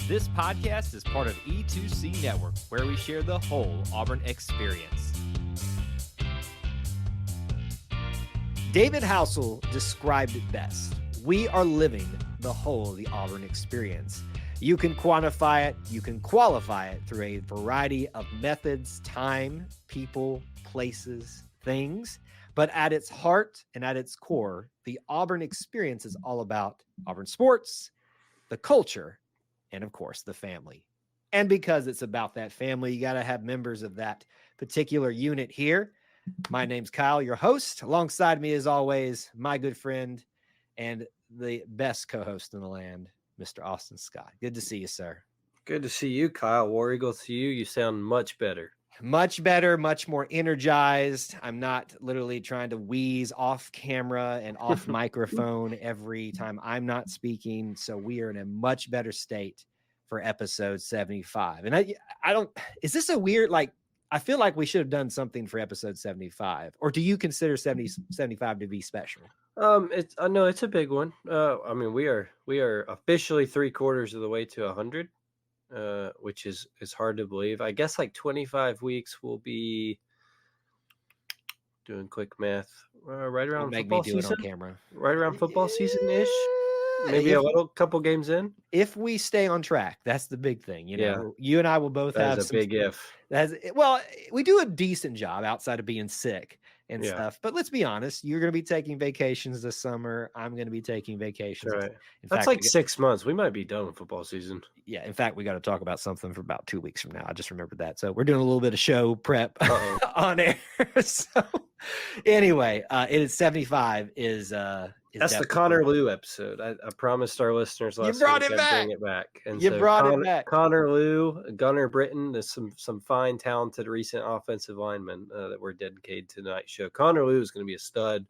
This podcast is part of E2C Network, where we share the whole Auburn experience. David Housel described it best. We are living the whole of the Auburn experience. You can quantify it, you can qualify it through a variety of methods, time, people, places, things. But at its heart and at its core, the Auburn experience is all about Auburn sports, the culture, and of course, the family. And because it's about that family, you got to have members of that particular unit here. My name's Kyle, your host. Alongside me, as always, my good friend and the best co-host in the land, Mr. Austin Scott. Good to see you, sir. Good to see you, Kyle. War Eagle to you. You sound much better. Much better, much more energized. I'm not literally trying to wheeze off camera and off microphone every time I'm not speaking. So we are in a much better state for episode 75. And I don't, is this a weird, like, I feel like we should have done something for episode 75. Or do you consider 75 to be special? I know it's a big one. I mean, we are officially 3/4 of the way to 100. Which is hard to believe. I guess like 25 weeks will be doing quick math, right around football season. On camera. Right around football season-ish. Maybe a couple games in. If we stay on track, that's the big thing. You know, you and I will both have a big if. Well, we do a decent job outside of being sick and stuff. But let's be honest, you're going to be taking vacations this summer. I'm going to be taking vacations. Right. That's like 6 months. We might be done with football season. Yeah. In fact, we got to talk about something for about 2 weeks from now. I just remembered that. So we're doing a little bit of show prep on air. So anyway, it is 75 is that's the Connor Liu episode. I promised our listeners last week I'd bring it back. And you brought it back. Connor Liu, Gunnar Britton, there's some fine, talented recent offensive linemen that were dedicated to tonight's show. Connor Liu is going to be a stud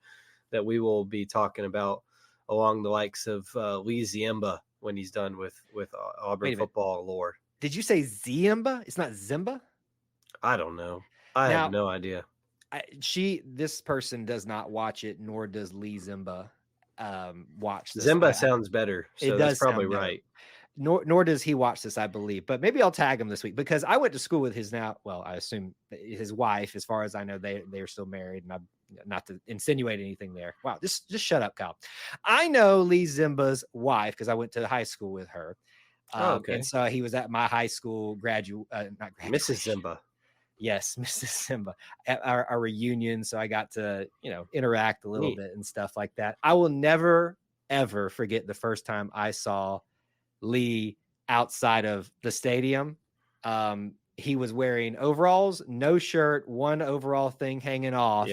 that we will be talking about along the likes of Lee Ziemba when he's done with Auburn football lore. Did you say Ziemba? It's not Zimba? I don't know. I have no idea. This person does not watch it, nor does Lee Ziemba watch this. Zimba sounds better, so that's probably right. Nor does he watch this, I believe. But maybe I'll tag him this week because I went to school with his I assume his wife. As far as I know, they are still married, and I'm not to insinuate anything there. Wow, just shut up, Kyle. I know Lee Zimba's wife because I went to high school with her. Okay. And so he was at my high school Mrs. Zimba. Yes, Mrs. Zimba at our reunion. So I got to, interact a little bit and stuff like that. I will never, ever forget the first time I saw Lee outside of the stadium. He was wearing overalls, no shirt, one overall thing hanging off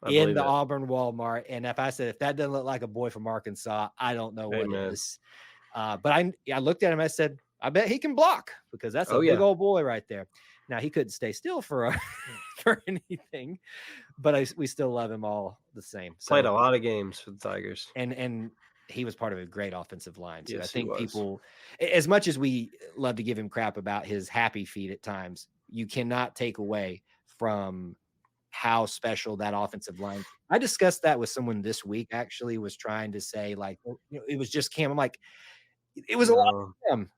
in the Auburn Walmart. And if that doesn't look like a boy from Arkansas, I don't know what it is. But I looked at him. I said, I bet he can block because that's a big old boy right there. Now, he couldn't stay still for anything, but we still love him all the same. So, played a lot of games for the Tigers. And he was part of a great offensive line, too. Yes, I think people, as much as we love to give him crap about his happy feet at times, you cannot take away from how special that offensive line. I discussed that with someone this week, actually, was trying to say, like, it was just Cam. I'm like, it was a lot of Cam.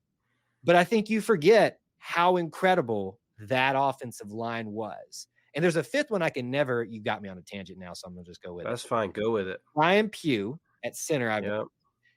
But I think you forget how incredible that offensive line was. And there's a fifth one you got me on a tangent now, so I'm going to just go with it. That's fine. Go with it. Ryan Pugh at center.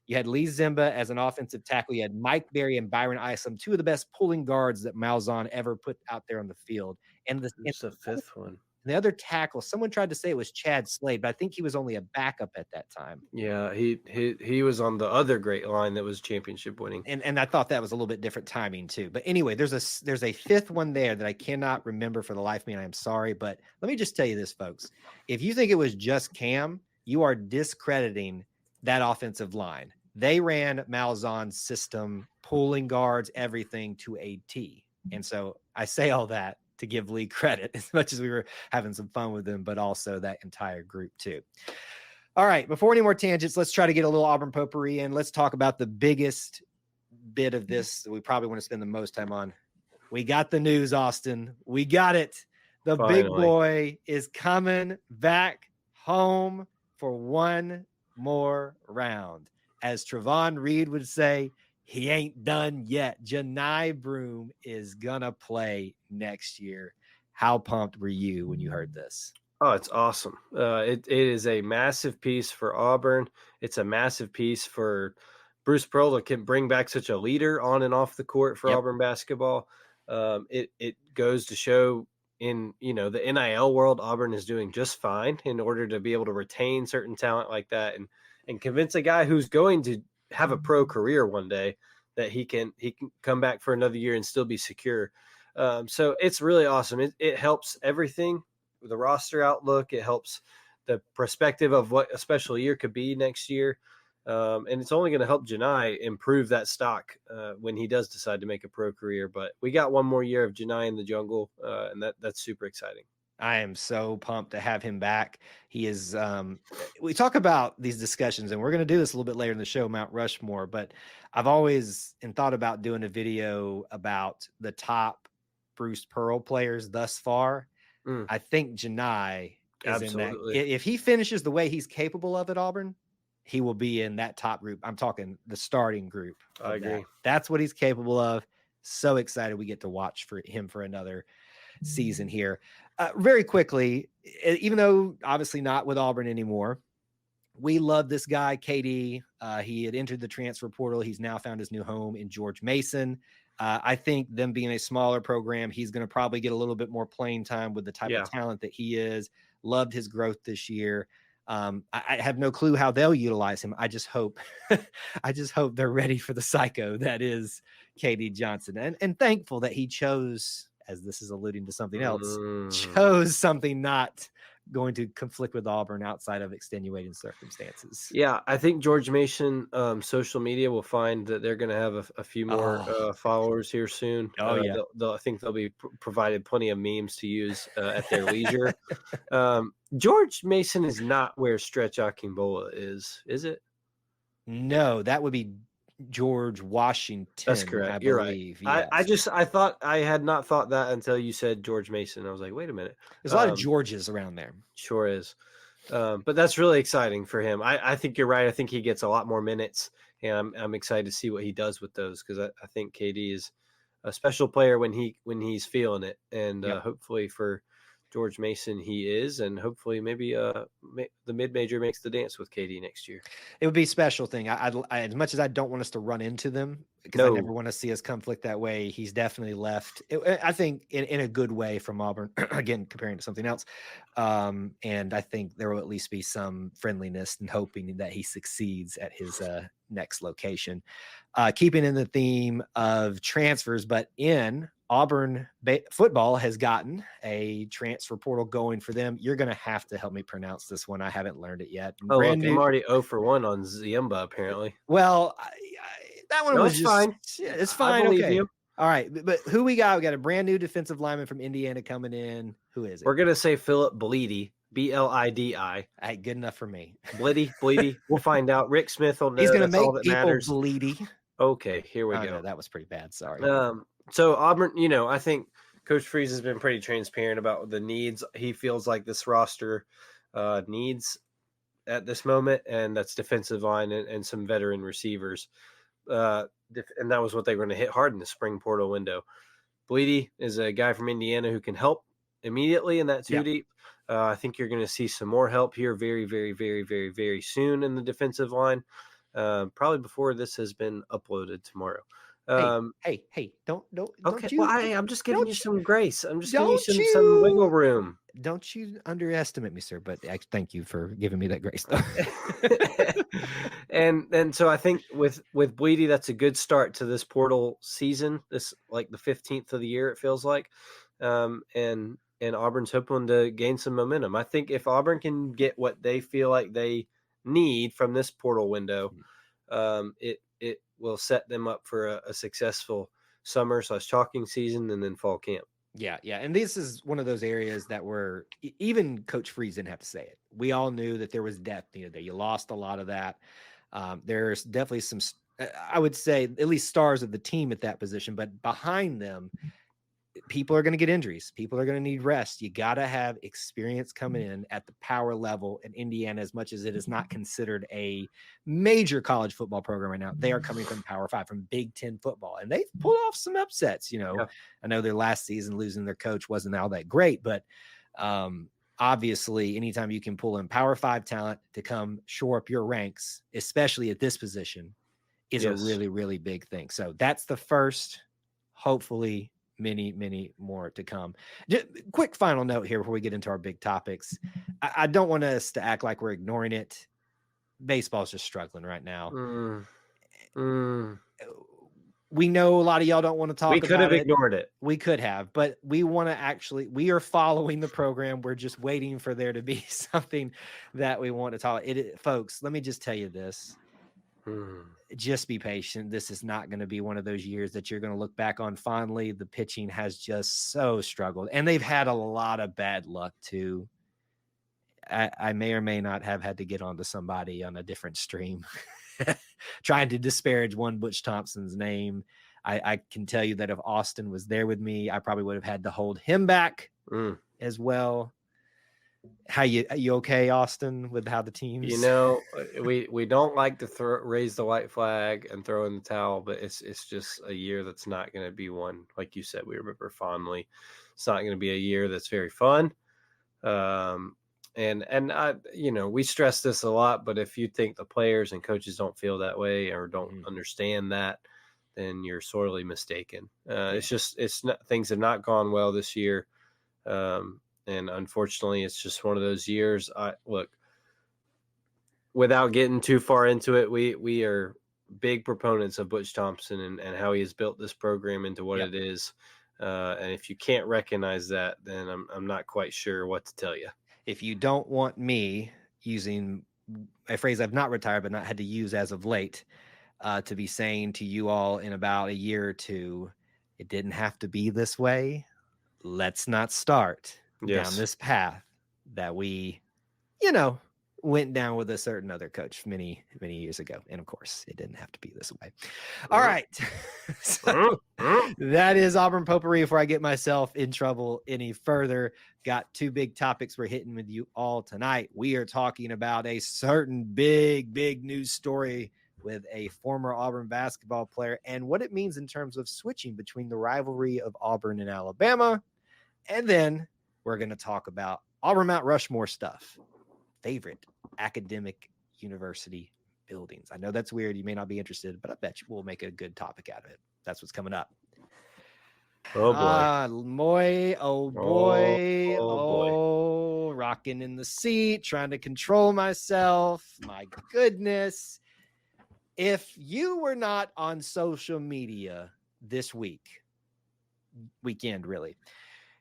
You had Lee Ziemba as an offensive tackle. You had Mike Berry and Byron Isom, two of the best pulling guards that Malzahn ever put out there on the field. And it's the fifth one. The other tackle, someone tried to say it was Chad Slade, but I think he was only a backup at that time. Yeah, he was on the other great line that was championship winning. And I thought that was a little bit different timing too. But anyway, there's a fifth one there that I cannot remember for the life of me, and I'm sorry. But let me just tell you this, folks. If you think it was just Cam, you are discrediting that offensive line. They ran Malzahn's system, pulling guards, everything to a T. And so I say all that to give Lee credit as much as we were having some fun with him, but also that entire group too. All right. Before any more tangents, let's try to get a little Auburn potpourri in. Let's talk about the biggest bit of this that we probably want to spend the most time on. We got the news, Austin. We got it. The Finally. Big boy is coming back home for one more round. As Trevon Reed would say, he ain't done yet. Janai Broome is gonna play next year. How pumped were you when you heard this? Oh, it's awesome. It is a massive piece for Auburn. It's a massive piece for Bruce Pearl that can bring back such a leader on and off the court for Yep. Auburn basketball. It goes to show in the NIL world, Auburn is doing just fine in order to be able to retain certain talent like that and convince a guy who's going to have a pro career one day that he can come back for another year and still be secure. So it's really awesome. It helps everything, the roster outlook. It helps the perspective of what a special year could be next year. And it's only going to help Janai improve that stock when he does decide to make a pro career. But we got one more year of Janai in the jungle, and that's super exciting. I am so pumped to have him back. He is, we talk about these discussions, and we're going to do this a little bit later in the show, Mount Rushmore, but I've always thought about doing a video about the top Bruce Pearl players thus far. I think Janai is Absolutely. in that. If he finishes the way he's capable of at Auburn, he will be in that top group. I'm talking the starting group. I agree. That's what he's capable of. So excited we get to watch for him for another season here. Very quickly, even though obviously not with Auburn anymore, we love this guy, KD. He had entered the transfer portal. He's now found his new home in George Mason. I think them being a smaller program, he's going to probably get a little bit more playing time with the type of talent that he is. Loved his growth this year. I have no clue how they'll utilize him. I just hope they're ready for the psycho that is KD Johnson, and thankful that he chose, as this is alluding to something else, chose something not going to conflict with Auburn outside of extenuating circumstances. Yeah, I think George Mason social media will find that they're going to have a few more followers here soon. Yeah. I think they'll be provided plenty of memes to use at their leisure. George Mason is not where Stretch Akingbola is it? No, that would be George Washington. That's correct. You're right. Yes. I had not thought that until you said George Mason. I was like, wait a minute. There's a lot of Georges around there. Sure is. But that's really exciting for him. I think you're right. I think he gets a lot more minutes, and I'm excited to see what he does with those, because I think KD is a special player when he's feeling it, and hopefully for George Mason he is, and hopefully maybe the mid-major makes the dance with KD next year. It would be a special thing. I as much as I don't want us to run into them, because I never want to see us conflict that way, he's definitely left, I think, in a good way from Auburn, again, comparing to something else. And I think there will at least be some friendliness and hoping that he succeeds at his next location. Keeping in the theme of transfers, but in Auburn football has gotten a transfer portal going for them. You're going to have to help me pronounce this one. I haven't learned it yet. Oh, look, I'm already 0 for 1 on Ziemba, apparently. Well, that one was just fine. It's fine. Okay. You. All right. But who we got? We got a brand new defensive lineman from Indiana coming in. Who is it? We're going to say Philip Bleedy, Blidi. Hey, good enough for me. Bleedy. We'll find out. Rick Smith will know. He's going to make people bleedy. Okay, here we go. No, that was pretty bad. Sorry. So Auburn, I think Coach Freeze has been pretty transparent about the needs he feels like this roster needs at this moment, and that's defensive line and some veteran receivers. And that was what they were going to hit hard in the spring portal window. Bleedy is a guy from Indiana who can help immediately in that two deep. I think you're going to see some more help here very, very, very, very, very soon in the defensive line, probably before this has been uploaded tomorrow. Hey! Don't okay, you, I'm just giving you some grace. I'm just giving you some wiggle room. Don't you underestimate me, sir? But I thank you for giving me that grace, though. and so I think with Bleedy, that's a good start to this portal season. This like the 15th of the year, it feels like, and Auburn's hoping to gain some momentum. I think if Auburn can get what they feel like they need from this portal window, it will set them up for a successful summer/chalking season and then fall camp. Yeah. And this is one of those areas that were, even Coach Freeze didn't have to say it. We all knew that there was depth there. You lost a lot of that. There's definitely some, I would say, at least stars of the team at that position, but behind them, people are going to get injuries. People are going to need rest. You got to have experience coming in at the power level in Indiana. As much as it is not considered a major college football program right now, they are coming from Power 5, from Big Ten football, and they've pulled off some upsets. Yeah. I know their last season losing their coach wasn't all that great, but obviously anytime you can pull in Power 5 talent to come shore up your ranks, especially at this position, is a really, really big thing. So that's the first, hopefully many more to come. Just quick final note here before we get into our big topics. I don't want us to act like we're ignoring it. Baseball's just struggling right now. We know a lot of y'all don't want to talk about it. We could have ignored it. We could have, but we want to we are following the program. We're just waiting for there to be something that we want to talk. Folks, let me just tell you this. Just be patient. This is not going to be one of those years that you're going to look back on fondly. The pitching has just so struggled, and they've had a lot of bad luck too. I may or may not have had to get onto somebody on a different stream trying to disparage one Butch Thompson's name. I can tell you that if Austin was there with me, I probably would have had to hold him back as well. Are you okay, Austin, with how the teams? We don't like to raise the white flag and throw in the towel, but it's just a year that's not going to be one, like you said, we remember fondly. It's not going to be a year that's very fun. And I, we stress this a lot, but if you think the players and coaches don't feel that way or don't understand that, then you're sorely mistaken. It's not, things have not gone well this year. And unfortunately, it's just one of those years. Look, without getting too far into it, we are big proponents of Butch Thompson and how he has built this program into what it is. And if you can't recognize that, then I'm not quite sure what to tell you. If you don't want me using a phrase I've not retired but not had to use as of late, to be saying to you all in about a year or two, it didn't have to be this way. Let's not start down this path that we, went down with a certain other coach many years ago. And of course, it didn't have to be this way. All right. So that is Auburn Potpourri. Before I get myself in trouble any further, got two big topics we're hitting with you all tonight. We are talking about a certain big news story with a former Auburn basketball player and what it means in terms of switching between the rivalry of Auburn and Alabama. And then we're going to talk about Auburn Mount Rushmore stuff. Favorite academic university buildings. I know that's weird. You may not be interested, but I bet you we'll make a good topic out of it. That's what's coming up. Oh boy. Oh boy. Rocking in the seat, trying to control myself. My goodness. If you were not on social media this weekend, really,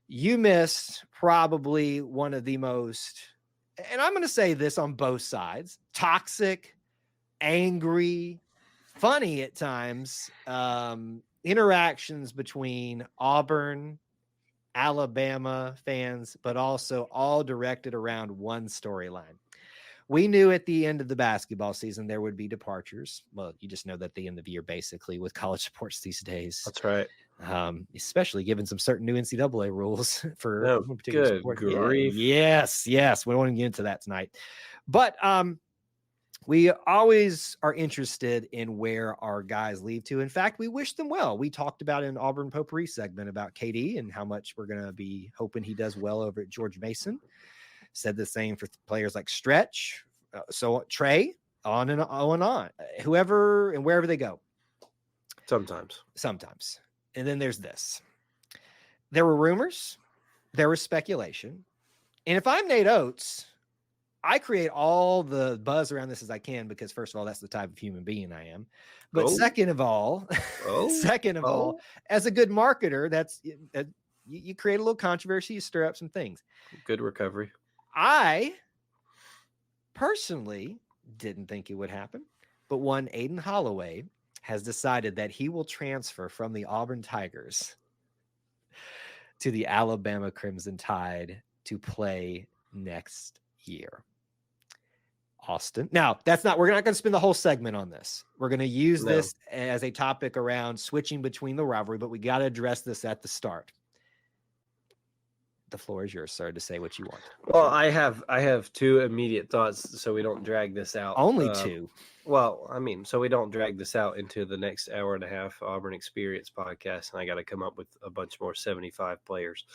you missed probably one of the most, and I'm going to say this on both sides, toxic, angry, funny at times, interactions between Auburn, Alabama fans, but also all directed around one storyline. We knew at the end of the basketball season there would be departures. Well, you just know that at the end of the year, basically, with college sports these days. That's right. Especially given some certain new NCAA rules for one particular good sport. grief. Yes. We don't want to get into that tonight. But we always are interested in where our guys leave to. In fact, we wish them well. We talked about in Auburn Potpourri segment about KD and how much we're going to be hoping he does well over at George Mason. Said the same for players like Stretch, so Trey, on and on, whoever and wherever they go. Sometimes. And then there's this. There were rumors. There was speculation. And if I'm Nate Oates, I create all the buzz around this as I can because, first of all, that's the type of human being I am. But second of all, as a good marketer, that's you create a little controversy, you stir up some things. Good recovery. I personally didn't think it would happen, but one Aiden Holloway has decided that he will transfer from the Auburn Tigers to the Alabama Crimson Tide to play next year. Austin. Now, we're not going to spend the whole segment on this. We're going to use this as a topic around switching between the rivalry, but we got to address this at the start. The floor is yours, sir, to say what you want. Well, I have two immediate thoughts, so we don't drag this out. Only two. Well, I mean, so we don't drag this out into the next hour and a half Auburn Experience podcast, and I got to come up with a bunch more 75 players.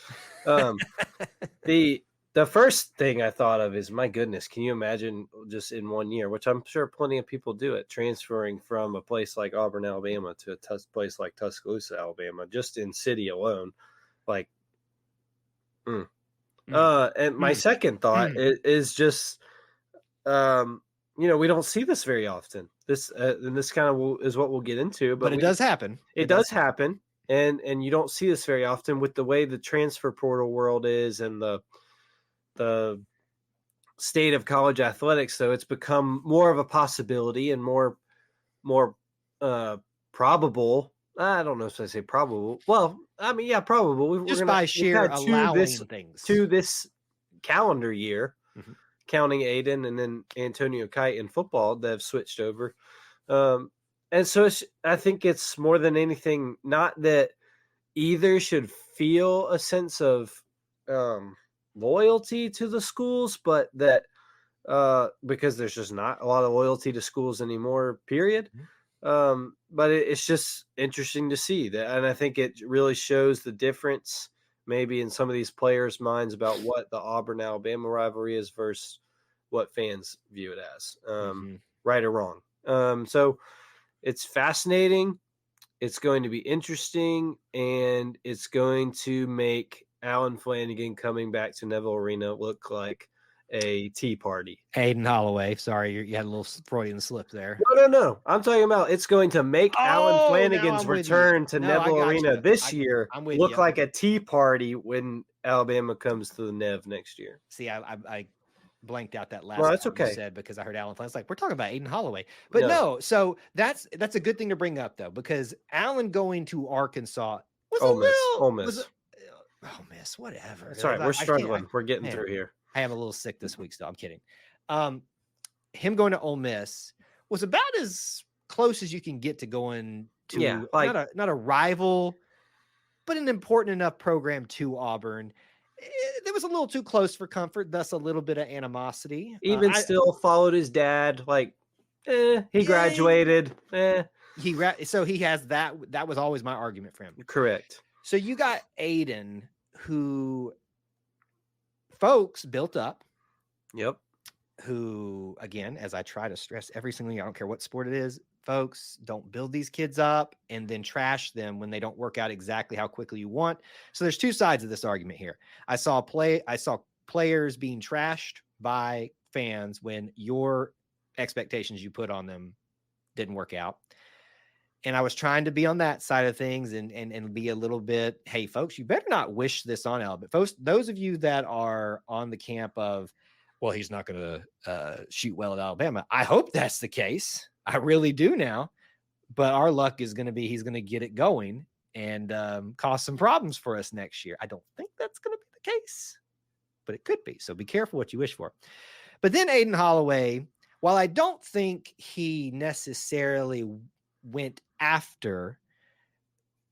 The first thing I thought of is, my goodness, can you imagine just in 1 year, which I'm sure plenty of people do it, transferring from a place like Auburn, Alabama to a place like Tuscaloosa, Alabama, just in city alone, like. And my second thought is just, we don't see this very often. This and this kind of is what we'll get into, but it does happen. It does happen, and you don't see this very often with the way the transfer portal world is and the state of college athletics. So it's become more of a possibility and more probable. I don't know if I say probable. Well, I mean, yeah, probable. Just by sheer allowing things to this calendar year, counting Aiden and then Antonio Kite in football that have switched over. And so I think it's more than anything, not that either should feel a sense of loyalty to the schools, but that because there's just not a lot of loyalty to schools anymore, period. But it's just interesting to see that. And I think it really shows the difference maybe in some of these players' minds about what the Auburn-Alabama rivalry is versus what fans view it as, right or wrong. So it's fascinating. It's going to be interesting, and it's going to make Alan Flanagan coming back to Neville Arena look like a tea party. Aiden Holloway. Sorry, you had a little Freudian slip there. No. I'm talking about it's going to make Alan Flanagan's return to Neville Arena this year look like a tea party when Alabama comes to the Nev next year. See, I blanked out that last you said because I heard Alan Flanagan's like, we're talking about Aiden Holloway. But no, so that's a good thing to bring up, though, because Alan going to Arkansas was Ole Miss. Ole Miss, whatever. That's all right. We're struggling. We're getting through here. I am a little sick this week still. I'm kidding. Him going to Ole Miss was about as close as you can get to going to not a rival, but an important enough program to Auburn. It was a little too close for comfort, thus a little bit of animosity. Even still followed his dad. He graduated. So he has that. That was always my argument for him. Correct. So you got Aiden, who folks built up. Yep. Who, again, as I try to stress every single year, I don't care what sport it is, folks, don't build these kids up and then trash them when they don't work out exactly how quickly you want. So there's two sides of this argument here. I saw players being trashed by fans when your expectations you put on them didn't work out. And I was trying to be on that side of things and be a little bit, hey, folks, you better not wish this on Alabama. Folks, those of you that are on the camp of, well, he's not going to shoot well at Alabama. I hope that's the case. I really do now. But our luck is going to be he's going to get it going and cause some problems for us next year. I don't think that's going to be the case, but it could be. So be careful what you wish for. But then Aiden Holloway, while I don't think he necessarily went after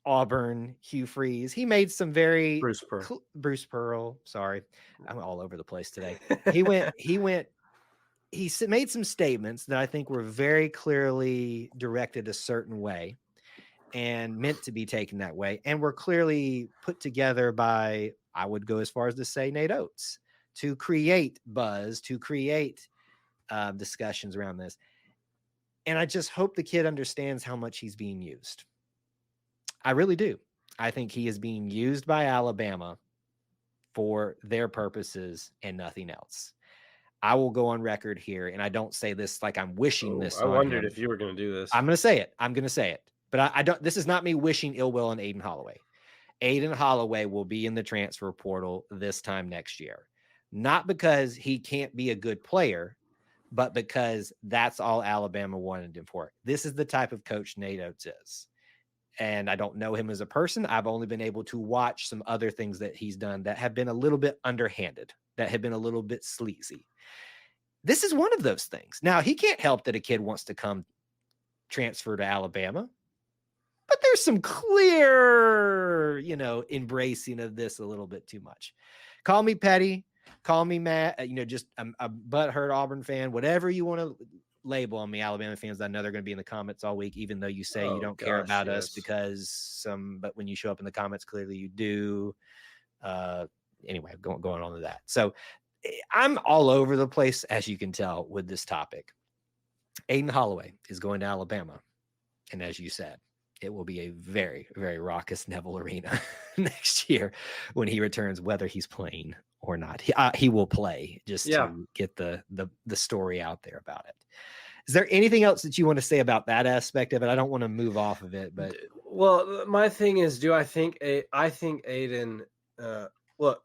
Auburn, Hugh Freeze, he made some very Bruce Pearl. Sorry, I'm all over the place today. He made some statements that I think were very clearly directed a certain way and meant to be taken that way, and were clearly put together by, I would go as far as to say, Nate Oates, to create buzz, to create discussions around this. And I just hope the kid understands how much he's being used. I really do. I think he is being used by Alabama for their purposes and nothing else. I will go on record here, and I don't say this like I'm wishing this. I wondered if you were going to do this. I'm going to say it. But I don't. This is not me wishing ill will on Aiden Holloway. Aiden Holloway will be in the transfer portal this time next year. Not because he can't be a good player, but because that's all Alabama wanted him for. This is the type of coach Nate Oates is. And I don't know him as a person. I've only been able to watch some other things that he's done that have been a little bit underhanded, that have been a little bit sleazy. This is one of those things. Now, he can't help that a kid wants to come transfer to Alabama, but there's some clear, embracing of this a little bit too much. Call me petty, call me mad, just a butthurt Auburn fan, whatever you want to label on me, Alabama fans. I know they're going to be in the comments all week, even though you say you don't care about us because but when you show up in the comments, clearly you do. Anyway, going on to that. So I'm all over the place, as you can tell, with this topic. Aiden Holloway is going to Alabama. And as you said, it will be a very, very raucous Neville Arena next year when he returns, whether he's playing or not. He will play just to get the story out there about it. Is there anything else that you want to say about that aspect of it? I don't want to move off of it, but my thing is, I think Aiden, look,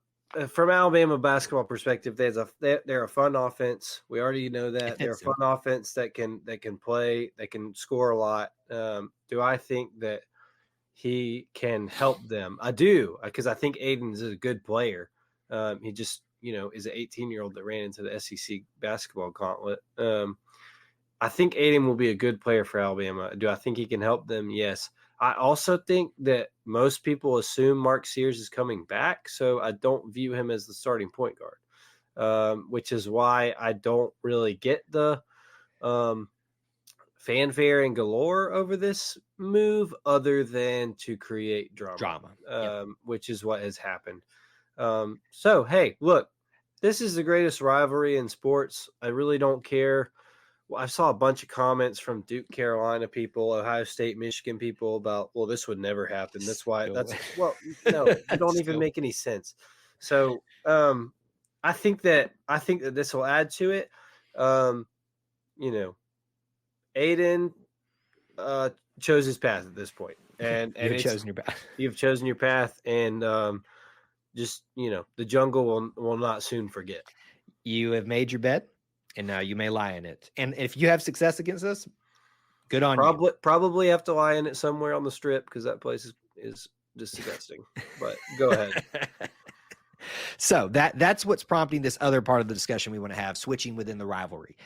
from Alabama basketball perspective, they're a fun offense. We already know that they're a fun offense that can play, that can score a lot. Do I think that he can help them? I do, because I think Aiden is a good player. He just, is an 18-year-old that ran into the SEC basketball gauntlet. I think Aiden will be a good player for Alabama. Do I think he can help them? Yes. I also think that most people assume Mark Sears is coming back, so I don't view him as the starting point guard, which is why I don't really get the fanfare and galore over this move, other than to create drama. Which is what has happened. So, hey, look, this is the greatest rivalry in sports. I really don't care. Well, I saw a bunch of comments from Duke, Carolina people, Ohio State, Michigan people about, well, this would never happen. That's why no, it don't even make any sense. So I think that this will add to it. Aiden chose his path at this point. And you've chosen your path. You've chosen your path, and just, the jungle will not soon forget. You have made your bed. And now you may lie in it. And if you have success against us, good on you. Probably have to lie in it somewhere on the Strip, because that place is disgusting. But go ahead. So that's what's prompting this other part of the discussion we want to have, switching within the rivalry.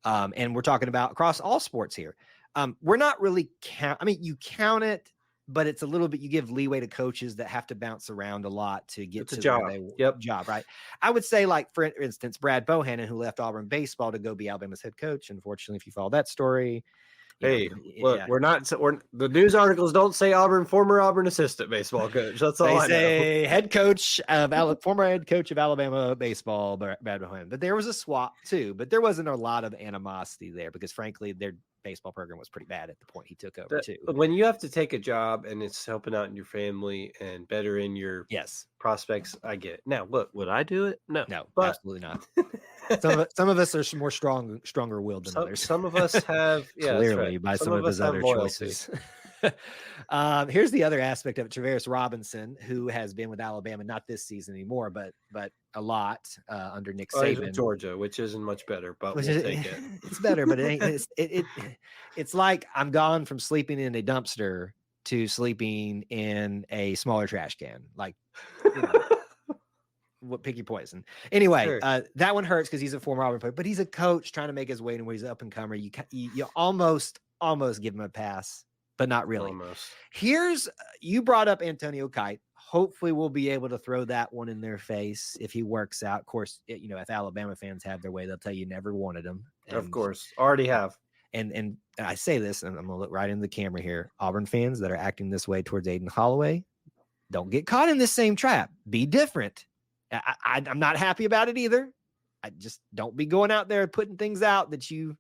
And we're talking about across all sports here. We're not really you count it, but it's a little bit, you give leeway to coaches that have to bounce around a lot to get to the job, right? I would say, like, for instance, Brad Bohannon, who left Auburn baseball to go be Alabama's head coach. Unfortunately, if you follow that story, look, the news articles don't say former Auburn assistant baseball coach. That's all I know. They say former head coach of Alabama baseball, Brad Bohannon. But there was a swap too, but there wasn't a lot of animosity there, because frankly, their baseball program was pretty bad at the point he took over too. When you have to take a job and it's helping out in your family and bettering your prospects, I get it. Now, look, would I do it? No, absolutely not. Some of us are more stronger willed than others. Some of us have, clearly, by some of his other choices. Here's the other aspect of it. Travaris Robinson, who has been with Alabama, not this season anymore, but a lot under Nick Saban. He's Georgia, which isn't much better, but we'll take it. It's better, but it ain't. It's like I'm gone from sleeping in a dumpster to sleeping in a smaller trash can. Like, pick your poison. Anyway, sure. That one hurts because he's a former Auburn player, but he's a coach trying to make his way in where he's up and comer. You almost give him a pass, but not really. Almost. You brought up Antonio Kite. Hopefully we'll be able to throw that one in their face if he works out. Of course, if Alabama fans have their way, they'll tell you never wanted him. Of course, already have. And I say this, and I'm going to look right into the camera here. Auburn fans that are acting this way towards Aiden Holloway, don't get caught in this same trap. Be different. I'm not happy about it either. I just don't be going out there putting things out that you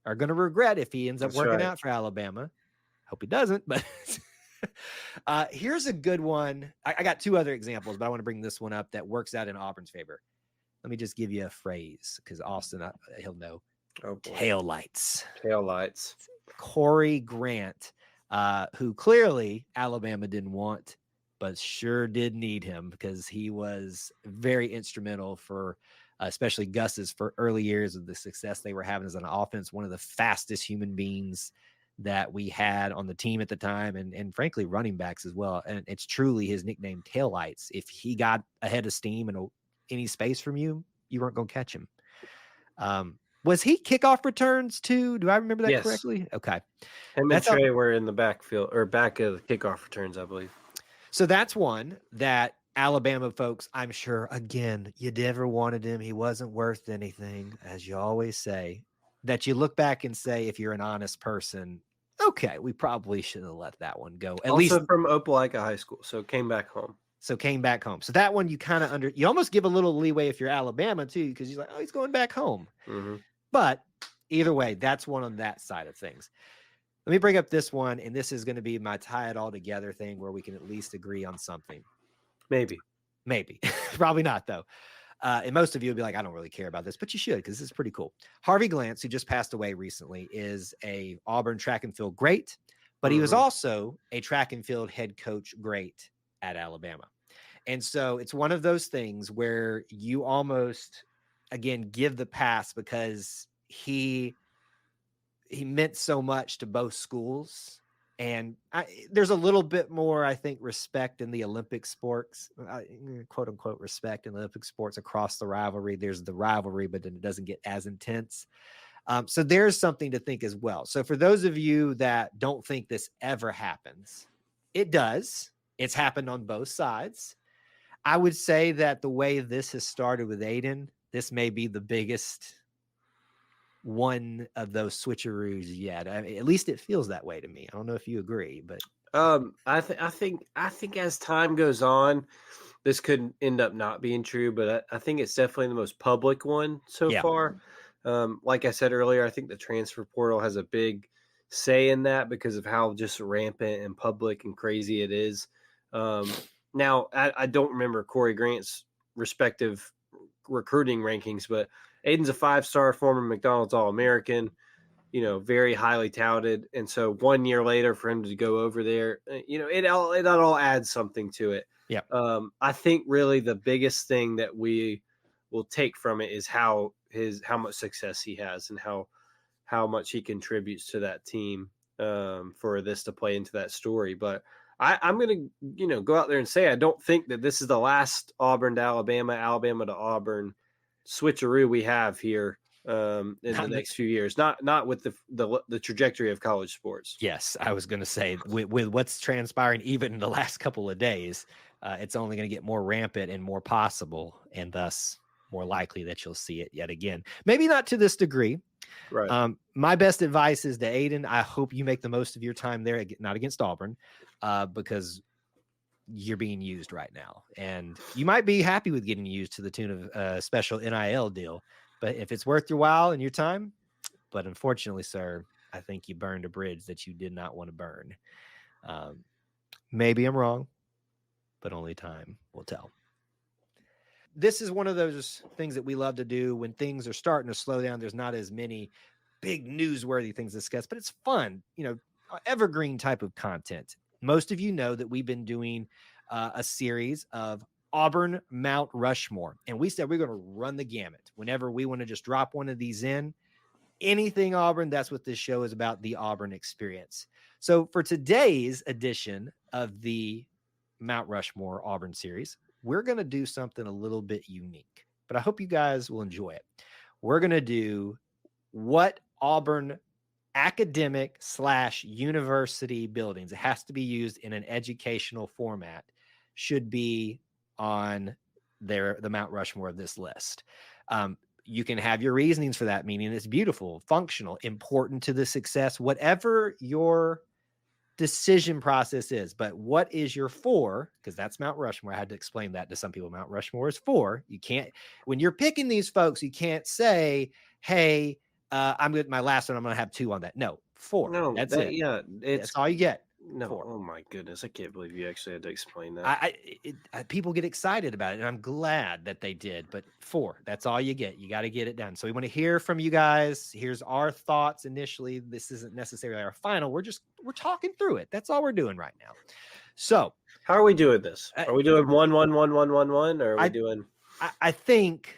are going to regret if he ends up working out for Alabama. Hope he doesn't, but here's a good one. I got two other examples, but I want to bring this one up that works out in Auburn's favor. Let me just give you a phrase, because Austin, he'll know. Taillights. Corey Grant, who clearly Alabama didn't want, but sure did need him, because he was very instrumental for especially Gus's for early years of the success they were having as an offense. One of the fastest human beings that we had on the team at the time, and frankly running backs as well. And it's truly his nickname, Taillights. If he got ahead of steam and any space from you weren't going to catch him. Was he kickoff returns too? Do I remember that correctly? Okay. Him and Trey were in the backfield or back of the kickoff returns, I believe. So that's one that Alabama folks, I'm sure, again, you never wanted him. He wasn't worth anything, as you always say. That you look back and say, if you're an honest person, okay, we probably should have let that one go. At Also least, from Opelika High School, so came back home. so came back home. So that one you kind of you almost give a little leeway if you're Alabama too, because you're like, oh, he's going back home. Mm-hmm. But either way, that's one on that side of things. Let me bring up this one, and this is going to be my tie it all together thing where we can at least agree on something. Maybe. Probably not, though. And most of you will be like, I don't really care about this, but you should, because this is pretty cool. Harvey Glantz, who just passed away recently, is a Auburn track and field great, but he was also a track and field head coach great at Alabama. And so it's one of those things where you almost, again, give the pass because he meant so much to both schools. And there's a little bit more, I think, respect in the Olympic sports, quote unquote, respect in the Olympic sports across the rivalry. There's the rivalry, but then it doesn't get as intense. So there's something to think as well. So for those of you that don't think this ever happens, it does. It's happened on both sides. I would say that the way this has started with Aiden, this may be the biggest one of those switcheroos yet. I mean, at least it feels that way to me. I don't know if you agree, but I think as time goes on, this could end up not being true, but I think it's definitely the most public one so far. Like I said earlier, I think the transfer portal has a big say in that because of how just rampant and public and crazy it is. Now, I don't remember Corey Grant's respective recruiting rankings, but Aiden's a 5-star former McDonald's All-American, very highly touted. And so 1 year later for him to go over there, it all adds something to it. Yeah. I think really the biggest thing that we will take from it is how much success he has and how much he contributes to that team for this to play into that story. But I'm going to, go out there and say, I don't think that this is the last Auburn to Alabama, Alabama to Auburn switcheroo we have here in the next few years. Not with the trajectory of college sports. Yes, I was going to say with what's transpiring even in the last couple of days, it's only going to get more rampant and more possible, and thus more likely that you'll see it yet again. Maybe not to this degree. Right. My best advice is to Aiden. I hope you make the most of your time there, not against Auburn, because you're being used right now, and you might be happy with getting used to the tune of a special NIL deal. But if it's worth your while and your time, but unfortunately, sir, I think you burned a bridge that you did not want to burn. Maybe I'm wrong, but only time will tell. This is one of those things that we love to do when things are starting to slow down. There's not as many big newsworthy things to discuss, but it's fun, evergreen type of content. Most of you know that we've been doing a series of Auburn Mount Rushmore, and we said we're going to run the gamut. Whenever we want to just drop one of these in, anything Auburn, that's what this show is about, the Auburn experience. So for today's edition of the Mount Rushmore Auburn series, we're going to do something a little bit unique, but I hope you guys will enjoy it. We're going to do what Auburn academic / university buildings, it has to be used in an educational format, should be on the Mount Rushmore of this list. You can have your reasonings for that, meaning it's beautiful, functional, important to the success, whatever your decision process is. But what is your 4? Because that's Mount Rushmore. I had to explain that to some people. Mount Rushmore is 4. You can't, when you're picking these folks, you can't say, hey, I'm good. My last one, I'm going to have 2 on that. No, 4. No, that's it. Yeah, that's all you get. No, 4. Oh my goodness, I can't believe you actually had to explain that. People get excited about it, and I'm glad that they did. But 4, that's all you get. You got to get it done. So we want to hear from you guys. Here's our thoughts initially. This isn't necessarily our final. We're talking through it. That's all we're doing right now. So how are we doing this? Are we doing 1, 1, 1, 1, 1, 1, or are we doing? I think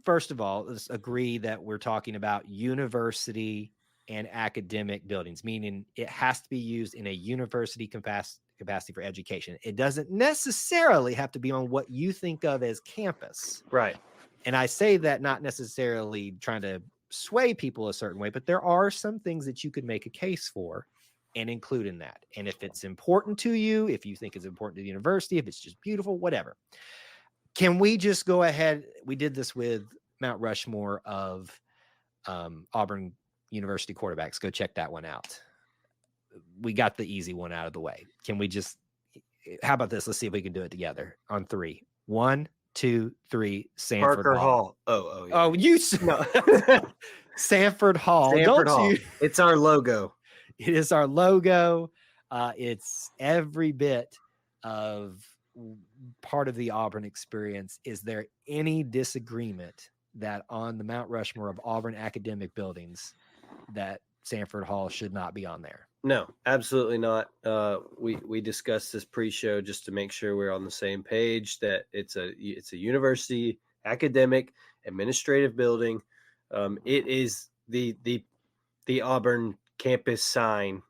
first of all, let's agree that we're talking about university and academic buildings, meaning it has to be used in a university capacity for education. It doesn't necessarily have to be on what you think of as campus. Right. And I say that not necessarily trying to sway people a certain way, but there are some things that you could make a case for and include in that. And if it's important to you, if you think it's important to the university, if it's just beautiful, whatever. Can we just go ahead? We did this with Mount Rushmore of Auburn University quarterbacks. Go check that one out. We got the easy one out of the way. Can we just, how about this? Let's see if we can do it together on 3. 1, 2, 3. Sanford Parker Hall. Oh, yeah. Oh, you no. Sanford Hall. Sanford Don't Hall. you? It's our logo. It is our logo. It's every bit of part of the Auburn experience. Is there any disagreement that on the Mount Rushmore of Auburn academic buildings that Sanford Hall should not be on there? No, absolutely not. We discussed this pre-show just to make sure we're on the same page that it's a university academic administrative building. It is the Auburn campus sign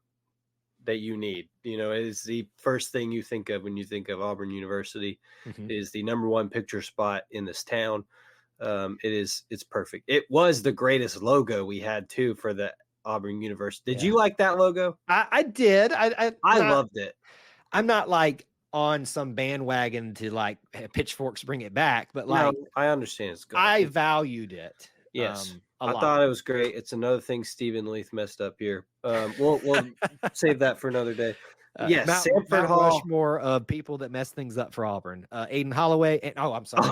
that you need. You know, it is the first thing you think of when you think of Auburn University. Mm-hmm. It is the number one picture spot in this town. It's perfect. It was the greatest logo we had too for the Auburn University. Did you like that logo? I did. I loved it. I'm not like on some bandwagon to like pitchforks bring it back, but like no, I understand it's good. I valued it. Yes. A I lot. thought it was great. It's another thing Stephen Leith messed up here. We'll save that for another day. Yes, Sanford Hall. Rushmore of people that mess things up for Auburn. Aiden Holloway. And, I'm sorry.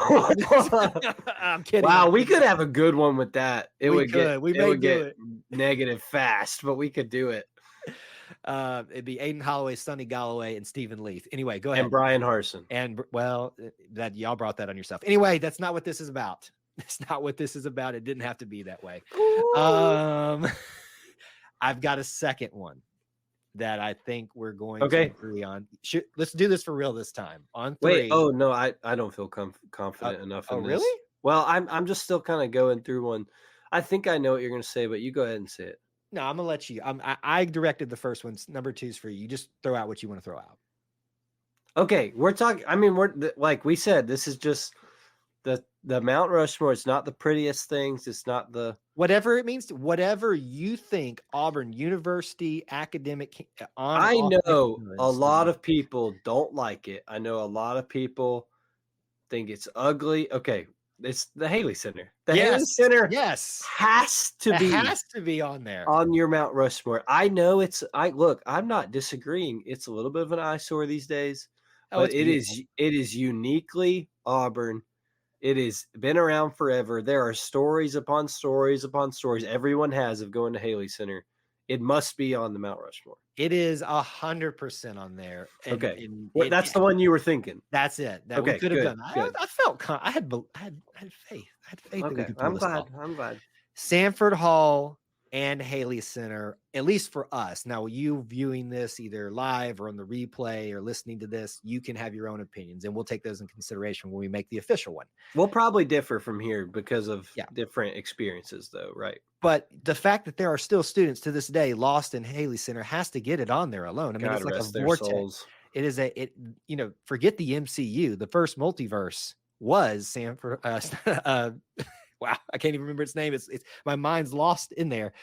I'm kidding. Wow, we could have a good one with that. It would get negative fast, but we could do it. It'd be Aiden Holloway, Sonny Galloway, and Stephen Leith. Anyway, go ahead. And Brian Harson. And well, that y'all brought that on yourself. Anyway, that's not what this is about. That's not what this is about. It didn't have to be that way. I've got a second one that I think we're going to agree on. Let's do this for real this time. On 3. Wait, oh no, I don't feel confident enough in this. Really? Well, I'm just still kind of going through one. I think I know what you're going to say, but you go ahead and say it. No, I'm going to let you. I directed the first one. Number 2's for you. You just throw out what you want to throw out. Okay, we're talking. I mean, we're like we said, this is just the Mount Rushmore. It's not the prettiest things. It's not the whatever it means to whatever you think Auburn University academic. I know a lot of people don't like it. I know a lot of people think it's ugly. Okay, it's the Haley Center. The Haley Center, has to be on there on your Mount Rushmore. I know I'm not disagreeing. It's a little bit of an eyesore these days, but it is uniquely Auburn. It has been around forever. There are stories upon stories upon stories everyone has of going to Haley Center. It must be on the Mount Rushmore. It is 100% on there. That's the one you were thinking. That's it. That we could have done. I felt I had faith. I had faith. Okay, I'm glad. Sanford Hall and Haley Center, at least for us. Now, you viewing this either live or on the replay or listening to this, you can have your own opinions, and we'll take those in consideration when we make the official one. We'll probably differ from here because of different experiences, though, right? But the fact that there are still students to this day lost in Haley Center has to get it on there alone. I mean, it's like a vortex. Souls. It is forget the MCU. The first multiverse was Sanford. Wow, I can't even remember its name. It's my mind's lost in there.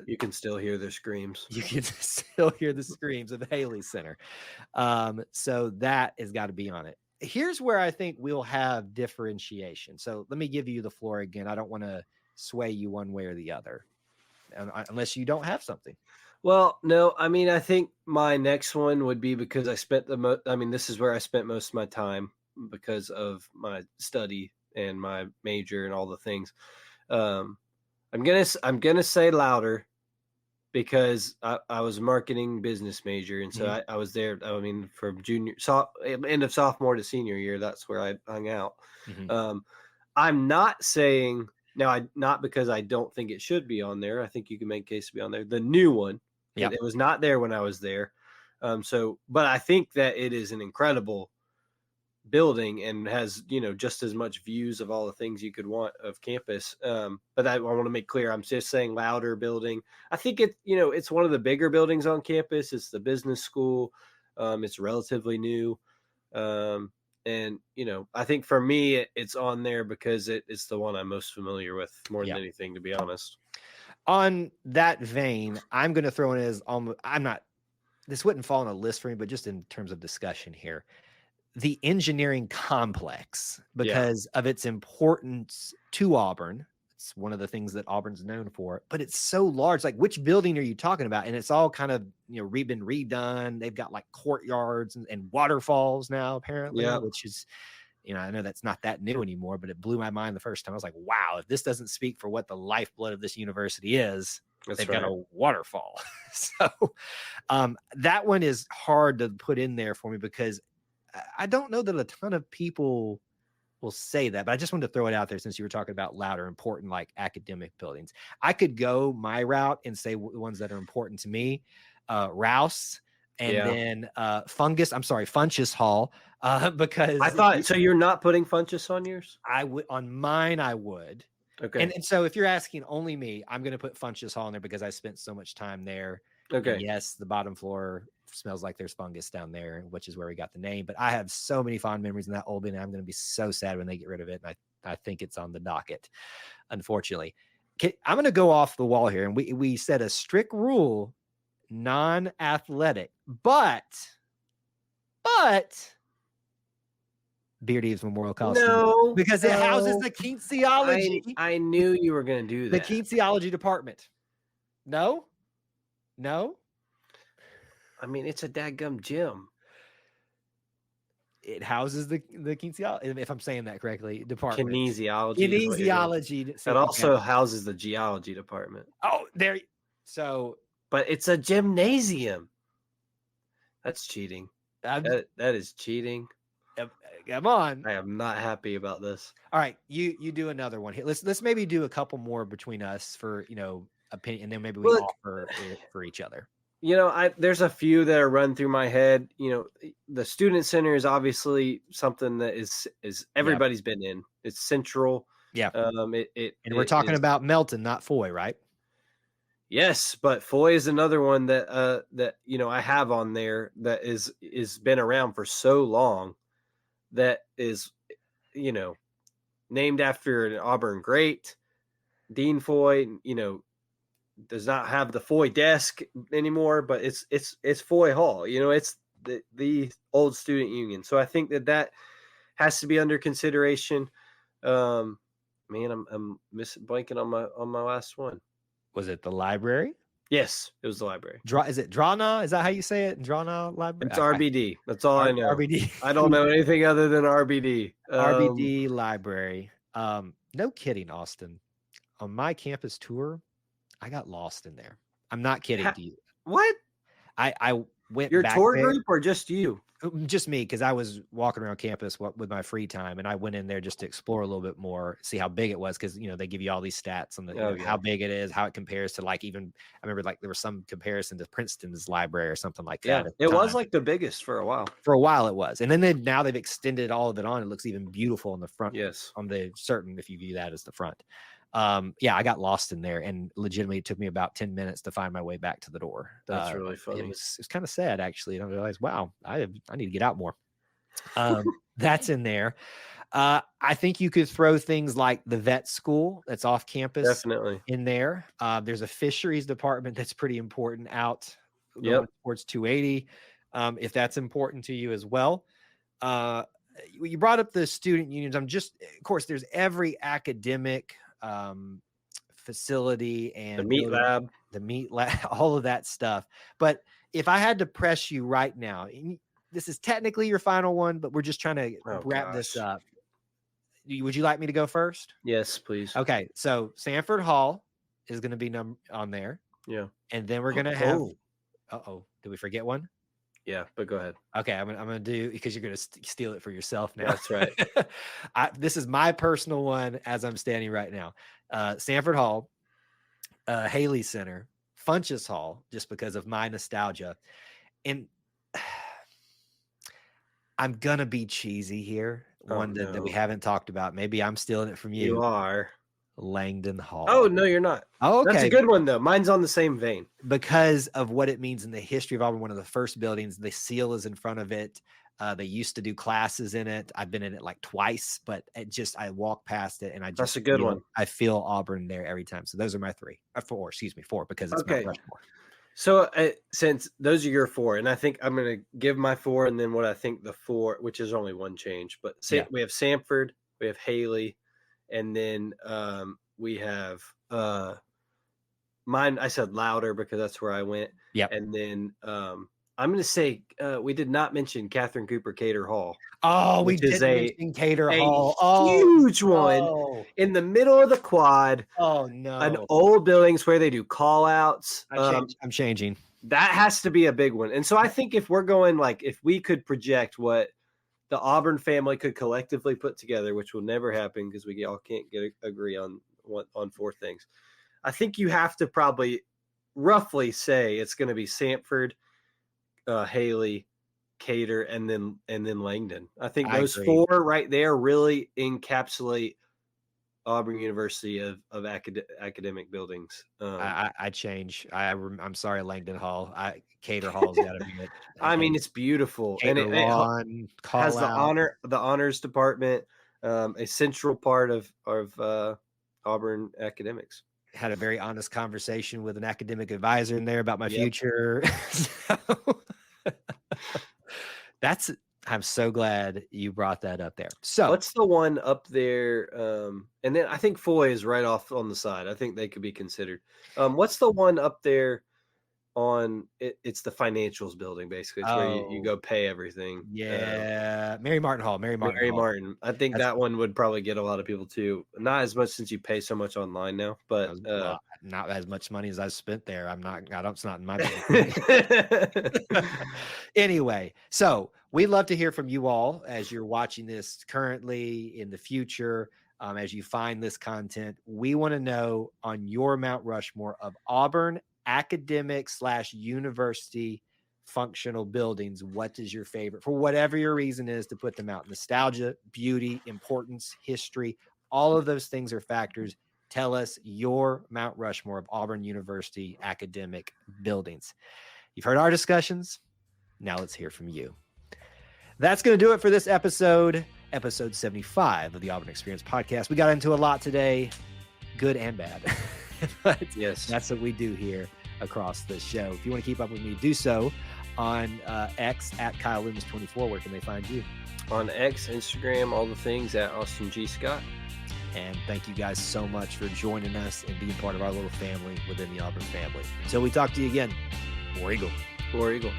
You can still hear the screams. You can still hear the screams of Haley Center. So that has got to be on it. Here's where I think we'll have differentiation. So let me give you the floor again. I don't want to sway you one way or the other, unless you don't have something. Well, no, I mean, I think my next one would be because I spent this is where I spent most of my time because of my study and my major and all the things. I'm gonna say louder because I was a marketing business major, and so I was there. I mean, from end of sophomore to senior year, that's where I hung out. Mm-hmm. I'm not saying now, not because I don't think it should be on there. I think you can make a case to be on there. The new one, it was not there when I was there. But I think that it is an incredible building and has just as much views of all the things you could want of campus, but I want to make clear I'm just saying louder building. I think it's one of the bigger buildings on campus. It's the business school. It's relatively new, and I think for me it's on there because it's the one I'm most familiar with more than anything, to be honest. On that vein, I'm going to throw in I'm not this wouldn't fall on a list for me, but just in terms of discussion here, the engineering complex, because of its importance to Auburn. It's one of the things that Auburn's known for, but it's so large. Like, which building are you talking about? And it's all kind of, been redone. They've got like courtyards and waterfalls now, apparently, which is, I know that's not that new anymore, but it blew my mind the first time. I was like, wow, if this doesn't speak for what the lifeblood of this university is, they've got a waterfall. So that one is hard to put in there for me because I don't know that a ton of people will say that, but I just wanted to throw it out there since you were talking about loud or important, like academic buildings. I could go my route and say the ones that are important to me, Rouse, and then Funchess Hall, because I thought, so you're not putting Funchess on yours? I would, on mine, I would. Okay. And so if you're asking only me, I'm going to put Funchess Hall in there because I spent so much time there. Okay. And yes, the bottom floor smells like there's fungus down there, which is where we got the name. But I have so many fond memories in that old building. I'm going to be so sad when they get rid of it. And I think it's on the docket, unfortunately. I'm going to go off the wall here. And we set a strict rule, non-athletic, but Beard Eves Memorial Coliseum. No, because it houses the kinesiology. I knew you were going to do that. The kinesiology department. No. I mean, it's a dadgum gym. It houses the kinesiology, if I'm saying that correctly, department. Kinesiology. It also houses the geology department. Oh, there. So, but it's a gymnasium. That's cheating. That is cheating. Come on. I am not happy about this. All right, you do another one here. Let's maybe do a couple more between us for opinion, and then maybe we offer it for each other. There's a few that are run through my head. The student center is obviously something that is everybody's been in. It's central. Yeah. And we're talking about Melton, not Foy, right? Yes, but Foy is another one that I have on there that is been around for so long, that is named after an Auburn great. Dean Foy, does not have the Foy desk anymore, but it's Foy Hall. It's the old student union. So I think that has to be under consideration. I'm blanking on my last one. Was it the library? Yes, it was the library. Is it Drana? Is that how you say it? Drana Library? It's RBD. That's all I know. RBD. I don't know anything other than RBD. RBD Library. No kidding, Austin. On my campus tour, I got lost in there. I'm not kidding to you. What? I went your back tour there. Group or just you? Just me, because I was walking around campus with my free time, and I went in there just to explore a little bit more, see how big it was, because they give you all these stats on how big it is, how it compares to I remember there was some comparison to Princeton's library or something like that. Yeah, it was like the biggest for a while. For a while it was, and then now they've extended all of it on. It looks even beautiful on the front. Yes, on the certain if you view that as the front. I got lost in there, and legitimately it took me about 10 minutes to find my way back to the door. That's really funny. It was kind of sad, actually. And I realized, wow, I need to get out more. That's in there. I think you could throw things like the vet school that's off campus. Definitely in there. There's a fisheries department that's pretty important out towards 280. If that's important to you as well. You brought up the student unions. Of course, there's every academic facility and the meat lab, all of that stuff. But if I had to press you right now, this is technically your final one, but we're just trying to wrap this up. Would you like me to go first? Yes, please. Okay. So Sanford Hall is going to be on there. Yeah. And then we're going to have, did we forget one? Yeah, but go ahead. Okay, I'm gonna do, because you're gonna steal it for yourself now. That's right. This is my personal one as I'm standing right now. Sanford Hall, Haley Center, Funchess Hall, just because of my nostalgia, and I'm gonna be cheesy here. That we haven't talked about. Maybe I'm stealing it from you. You are. Langdon Hall. Oh, no, you're not. Oh, okay. That's a good one, though. Mine's on the same vein. Because of what it means in the history of Auburn, one of the first buildings, the seal is in front of it. They used to do classes in it. I've been in it like twice, but I walk past it and that's a good one. I feel Auburn there every time. So those are my four, because it's Mount Rushmore. So since those are your 4, and I think I'm going to give my 4 and then what I think the 4, which is only one change, but we have Samford, we have Haley, and then we have mine. I said Louder because that's where I went. Yeah. And then I'm going to say we did not mention Catherine Cooper Cater Hall. Oh, we did mention Cater Hall. Huge one in the middle of the quad. Oh no! An old buildings where they do call outs. I'm changing. That has to be a big one. And so I think if we're going if we could project what the Auburn family could collectively put together, which will never happen because we all can't agree on 4 things. I think you have to probably roughly say it's going to be Samford, Haley, Cater, and then Langdon. I think those 4 right there really encapsulate Auburn University of academic buildings. I change. I'm sorry, Langdon Hall. Cater Hall's got to be it. I mean, it's beautiful, and it has the honors department, a central part of Auburn academics. Had a very honest conversation with an academic advisor in there about my future. I'm so glad you brought that up there. So what's the one up there? And then I think Foy is right off on the side. I think they could be considered. What's the one up there on it? It's the financials building, basically. It's where you go pay everything. Yeah. Mary Martin Hall. Mary Martin. I think that one would probably get a lot of people too. Not as much since you pay so much online now, but not as much money as I've spent there. It's not in my bank. Anyway, so we'd love to hear from you all as you're watching this currently, in the future, as you find this content. We want to know on your Mount Rushmore of Auburn academic / university functional buildings, what is your favorite, for whatever your reason is, to put them out? Nostalgia, beauty, importance, history, all of those things are factors. Tell us your Mount Rushmore of Auburn University academic buildings. You've heard our discussions. Now let's hear from you. That's going to do it for this episode 75 of the Auburn Experience podcast. We got into a lot today, good and bad. But yes, that's what we do here across the show. If you want to keep up with me, do so on X at Kyle Loomis 24. Where can they find you? On X, Instagram, all the things at Austin G. Scott. And thank you guys so much for joining us and being part of our little family within the Auburn family. Until we talk to you again, War Eagle. War Eagle.